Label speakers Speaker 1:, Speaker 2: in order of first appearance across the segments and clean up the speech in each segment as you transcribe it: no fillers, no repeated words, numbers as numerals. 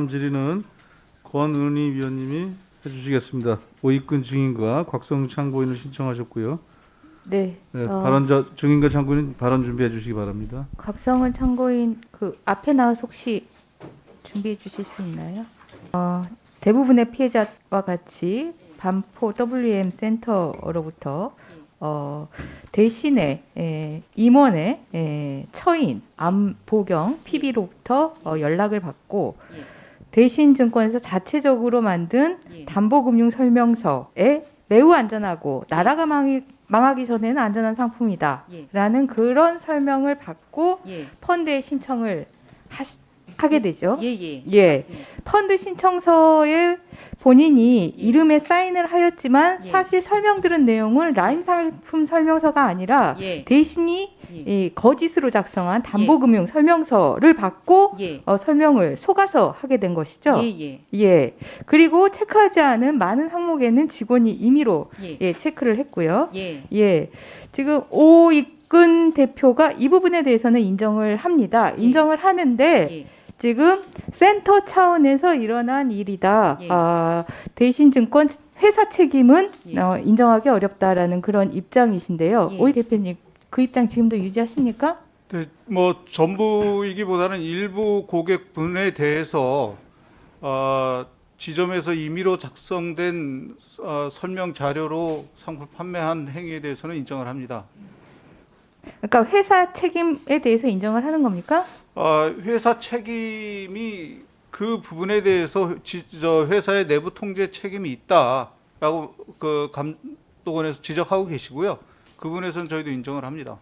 Speaker 1: 다음 질의는 권은희 위원님이 해주시겠습니다. 오익근 증인과 곽성 참고인을 신청하셨고요.
Speaker 2: 네.
Speaker 1: 네, 발언자 증인과 참고인 발언 준비해 주시기 바랍니다.
Speaker 2: 곽성은 참고인 그 앞에 나와서 혹시 준비해 주실 수 있나요? 대부분의 피해자와 같이 반포 WM 센터로부터 대신에 임원의 처인 안보경 PB로부터 연락을 받고 대신증권에서 자체적으로 만든 담보금융 설명서에 매우 안전하고 나라가 망하기 전에는 안전한 상품이다 라는 그런 설명을 받고 펀드에 신청을 하게 되죠. 예. 펀드 신청서에 본인이 이름에 사인을 하였지만 사실 설명드린 내용은 라인 상품 설명서가 아니라 대신이 이 거짓으로 작성한 담보금융 설명서를 받고 설명을 속아서 하게 된 것이죠. 예. 그리고 체크하지 않은 많은 항목에는 직원이 임의로 체크를 했고요. 예. 지금 오익근 대표가 이 부분에 대해서는 인정을 합니다. 인정을 하는데 지금 센터 차원에서 일어난 일이다. 대신증권 회사 책임은 인정하기 어렵다라는 그런 입장이신데요. 오이 대표님 그 입장 지금도 유지하십니까?
Speaker 3: 네, 뭐 전부이기보다는 일부 고객분에 대해서 지점에서 임의로 작성된 설명 자료로 상품 판매한 행위에 대해서는 인정을 합니다.
Speaker 2: 그러니까 회사 책임에 대해서 인정을 하는 겁니까?
Speaker 3: 회사 책임이 그 부분에 대해서 회사의 내부 통제 책임이 있다라고 그 감독원에서 지적하고 계시고요. 그 부분에서는 저희도 인정을 합니다.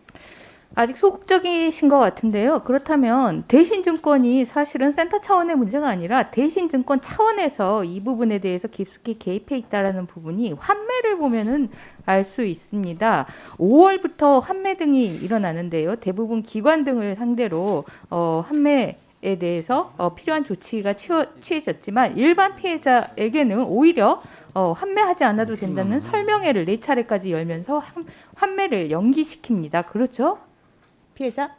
Speaker 2: 아직 소극적이신 것 같은데요. 그렇다면 대신증권이 사실은 센터 차원의 문제가 아니라 대신증권 차원에서 이 부분에 대해서 깊숙이 개입해 있다라는 부분이 환매를 보면은 알 수 있습니다. 5월부터 환매 등이 일어나는데요. 대부분 기관 등을 상대로 환매에 대해서 필요한 조치가 취해졌지만 일반 피해자에게는 오히려 환매하지 않아도 된다는 설명회를 4차례까지 열면서 환매를 연기시킵니다. 그렇죠? 피해자?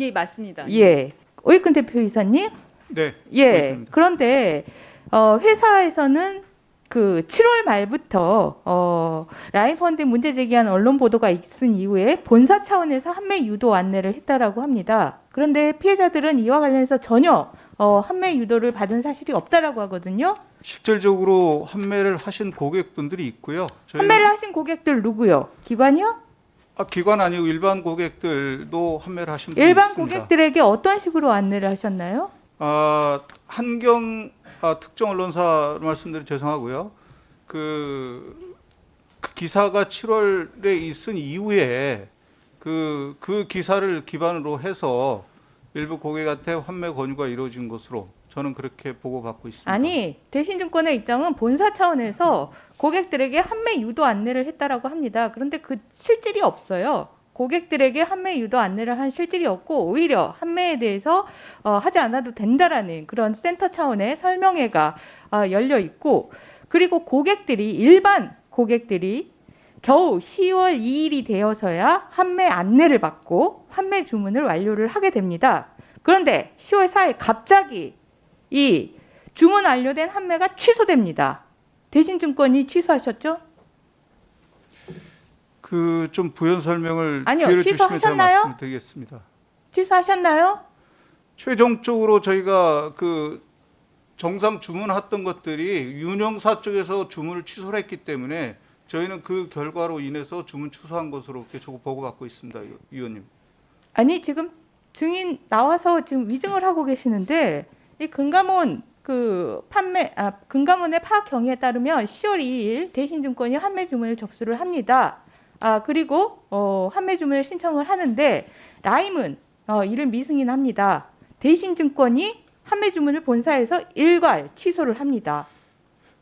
Speaker 4: 예, 맞습니다.
Speaker 2: 예. 오익근 대표이사님?
Speaker 3: 네.
Speaker 2: 예.
Speaker 3: 그렇습니다.
Speaker 2: 그런데 회사에서는 그 7월 말부터 라인펀드 문제 제기한 언론 보도가 있은 이후에 본사 차원에서 환매 유도 안내를 했다라고 합니다. 그런데 피해자들은 이와 관련해서 전혀 환매 유도를 받은 사실이 없다라고 하거든요.
Speaker 3: 실질적으로 환매를 하신 고객분들이 있고요.
Speaker 2: 환매를 하신 고객들 누구요? 기관이요?
Speaker 3: 기관 아니고 일반 고객들도 환매를 하신 분이
Speaker 2: 일반
Speaker 3: 있습니다.
Speaker 2: 고객들에게 어떤 식으로 안내를 하셨나요?
Speaker 3: 한경 특정 언론사로 말씀드려 죄송하고요. 그 기사가 7월에 있은 이후에 그 기사를 기반으로 해서 일부 고객한테 환매 권유가 이루어진 것으로 저는 그렇게 보고받고 있습니다.
Speaker 2: 아니, 대신증권의 입장은 본사 차원에서 고객들에게 환매 유도 안내를 했다라고 합니다. 그런데 그 실질이 없어요. 고객들에게 환매 유도 안내를 한 실질이 없고 오히려 환매에 대해서 하지 않아도 된다라는 그런 센터 차원의 설명회가 열려 있고 그리고 일반 고객들이 겨우 10월 2일이 되어서야 환매 안내를 받고 환매 주문을 완료를 하게 됩니다. 그런데 10월 4일 갑자기 이 주문 완료된 환매가 취소됩니다. 대신증권이 취소하셨죠?
Speaker 3: 그 좀 부연 설명을
Speaker 2: 아니요,
Speaker 3: 기회를 주시면 제가
Speaker 2: 취소하셨나요?
Speaker 3: 말씀드리겠습니다.
Speaker 2: 취소하셨나요?
Speaker 3: 최종적으로 저희가 그 정상 주문했던 것들이 운영사 쪽에서 주문을 취소를 했기 때문에 저희는 그 결과로 인해서 주문 취소한 것으로 이렇게 보고받고 있습니다, 위원님.
Speaker 2: 아니 지금 증인 나와서 지금 위증을 하고 계시는데 이 금감원 금감원의 파악 경위에 따르면 10월 2일 대신증권이 환매 주문을 접수를 합니다. 그리고 환매 주문을 신청을 하는데 라임은 이를 미승인합니다. 대신증권이 환매 주문을 본사에서 일괄 취소를 합니다.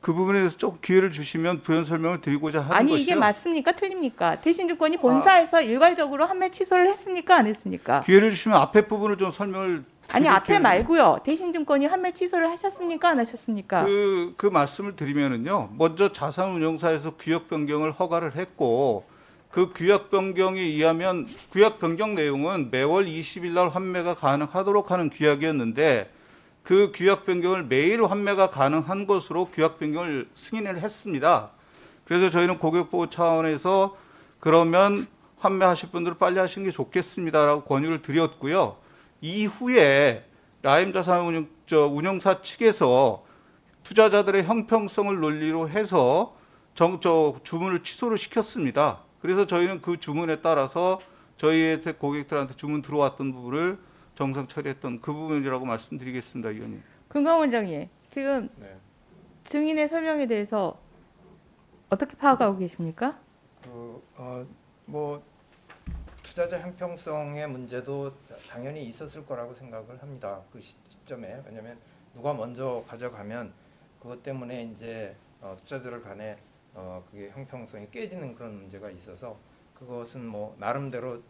Speaker 3: 그 부분에 대해서 조금 기회를 주시면 부연 설명을 드리고자 하는
Speaker 2: 아니
Speaker 3: 것이요.
Speaker 2: 이게 맞습니까? 틀립니까? 대신증권이 본사에서 일괄적으로 환매 취소를 했습니까? 안 했습니까?
Speaker 3: 기회를 주시면 앞에 부분을 좀 설명을
Speaker 2: 아니
Speaker 3: 드릴
Speaker 2: 앞에
Speaker 3: 기회를-
Speaker 2: 말고요. 대신증권이 환매 취소를 하셨습니까? 안 하셨습니까?
Speaker 3: 그 말씀을 드리면은요. 먼저 자산운용사에서 규약 변경을 허가를 했고 그 규약 변경에 의하면 규약 변경 내용은 매월 20일 날 환매가 가능하도록 하는 규약이었는데 그 규약 변경을 매일 환매가 가능한 것으로 규약 변경을 승인을 했습니다. 그래서 저희는 고객보호 차원에서 그러면 환매하실 분들은 빨리 하시는 게 좋겠습니다라고 권유를 드렸고요. 이후에 운영사 측에서 투자자들의 형평성을 논리로 해서 주문을 취소를 시켰습니다. 그래서 저희는 그 주문에 따라서 저희의 고객들한테 주문 들어왔던 부분을 정상 처리했던 그 부분이라고 말씀드리겠습니다, 위원님.
Speaker 2: 금강 원장님, 지금
Speaker 5: 네.
Speaker 2: 증인의 설명에 대해서 어떻게 파악하고 계십니까?
Speaker 5: 뭐 투자자 형평성의 문제도 당연히 있었을 거라고 생각을 합니다. 그 시점에 왜냐하면 누가 먼저 가져가면 그것 때문에 이제 투자자들 간에 그게 형평성이 깨지는 그런 문제가 있어서 그것은 뭐 나름대로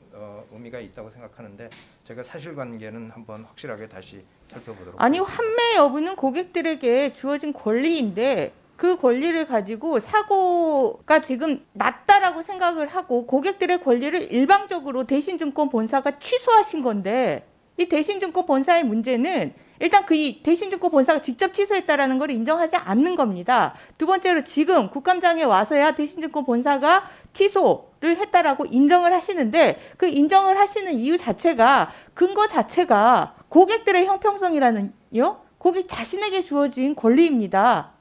Speaker 5: 의미가 있다고 생각하는데 제가 사실관계는 한번 확실하게 다시 살펴보도록
Speaker 2: 아니,
Speaker 5: 하겠습니다.
Speaker 2: 환매 여부는 고객들에게 주어진 권리인데 그 권리를 가지고 사고가 지금 났다라고 생각을 하고 고객들의 권리를 일방적으로 대신증권 본사가 취소하신 건데, 이 대신증권 본사의 문제는 일단 그 이 대신증권 본사가 직접 취소했다라는 걸 인정하지 않는 겁니다. 두 번째로 지금 국감장에 와서야 대신증권 본사가 취소를 했다라고 인정을 하시는데, 그 인정을 하시는 이유 자체가, 근거 자체가 고객들의 형평성이라는요, 고객 자신에게 주어진 권리입니다.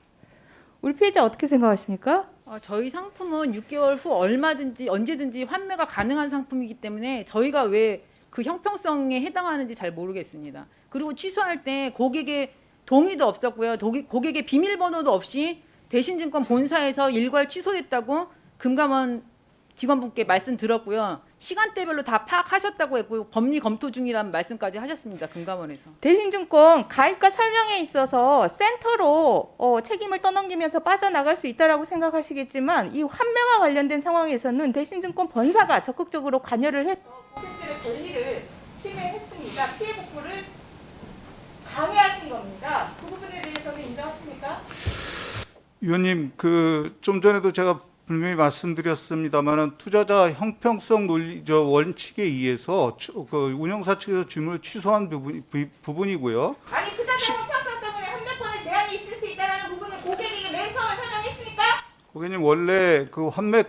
Speaker 2: 우리 피해자 어떻게 생각하십니까?
Speaker 4: 저희 상품은 6개월 후 얼마든지 언제든지 환매가 가능한 상품이기 때문에 저희가 왜 그 형평성에 해당하는지 잘 모르겠습니다. 그리고 취소할 때 고객의 동의도 없었고요. 고객의 비밀번호도 없이 대신증권 본사에서 일괄 취소했다고 금감원 직원분께 말씀 들었고요. 시간대별로 다 파악하셨다고 했고 법리 검토 중이라는 말씀까지 하셨습니다. 금감원에서.
Speaker 2: 대신증권 가입과 설명에 있어서 센터로 책임을 떠넘기면서 빠져나갈 수 있다라고 생각하시겠지만, 이 환매와 관련된 상황에서는 대신증권 본사가 적극적으로 관여를 해서 고객들의 권리를 침해했습니다. 피해 복구를 방해하신 겁니다. 그 부분에 대해서는 인정하십니까?
Speaker 3: 위원님, 좀 전에도 제가 분명히 말씀드렸습니다만은 투자자 형평성 논리 원칙에 의해서 운영사 측에서 주문을 취소한 부분이고요.
Speaker 2: 아니, 투자자 형평성 때문에 환매권에 제한이 있을 수 있다는 부분은 고객에게 맨 처음에 설명했습니까?
Speaker 3: 고객님, 원래 그 환매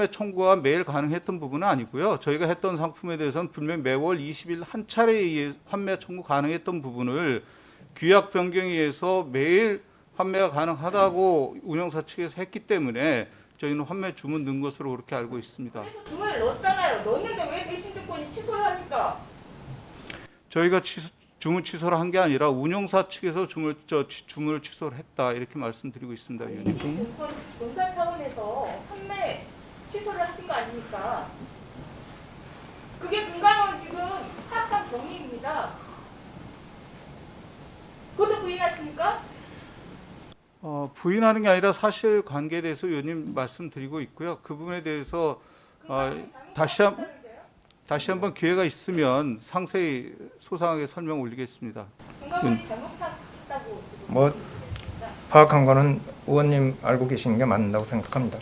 Speaker 3: 청구가 매일 가능했던 부분은 아니고요. 저희가 했던 상품에 대해서는 분명히 매월 20일 한 차례에 환매 청구 가능했던 부분을 규약 변경에 의해서 매일 환매가 가능하다고 운영사 측에서 했기 때문에 저희는 환매 주문 넣은 것으로 그렇게 알고 있습니다.
Speaker 2: 그래서 주문을 넣었잖아요. 넣었는데 왜 대신증권이 취소를 합니까?
Speaker 3: 저희가 주문 취소를 한 게 아니라 운영사 측에서 주문을 취소를 했다 이렇게 말씀드리고 있습니다, 위원님.
Speaker 2: 대신증권 본사 차원에서 판매 취소를 하신 거 아닙니까? 그게 금감원 지금 파악한 경위입니다. 그것도 부인하십니까?
Speaker 3: 부인하는 게 아니라 사실 관계에 대해서 위원님 말씀드리고 있고요. 그 부분에 대해서 다시 한번 기회가 있으면 상세히 소상하게 설명 올리겠습니다.
Speaker 2: 금감원이 잘못했다고
Speaker 5: 뭐 파악한 거는 의원님 알고 계시는 게 맞는다고 생각합니다.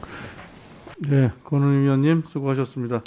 Speaker 1: 네, 권은희 위원님 수고하셨습니다.